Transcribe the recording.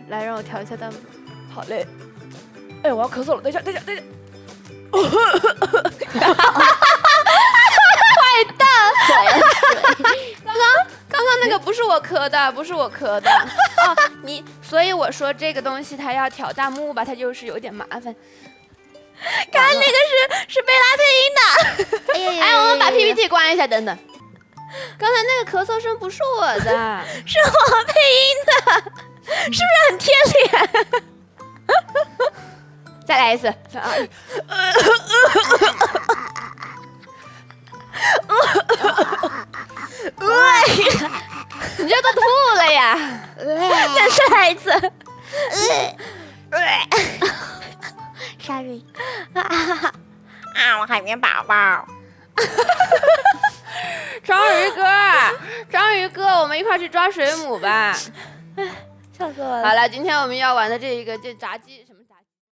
来让我调一下弹幕。好嘞。哎，我要咳嗽了，等一下。坏蛋！刚刚那个不是我咳的哦，所以我说这个东西它要调弹幕吧，它就是有点麻烦。刚才那个是贝拉配音的。哎，我们把 PPT 关一下，等等。刚才那个咳嗽声不是我的，是我配音的，是不是很贴脸？再来一次，3、2、1。你这都吐了呀！再来一次。Sorry。我海绵宝宝。章鱼哥，我们一块去抓水母吧。笑死我了。好了，今天我们要玩的这炸鸡什么？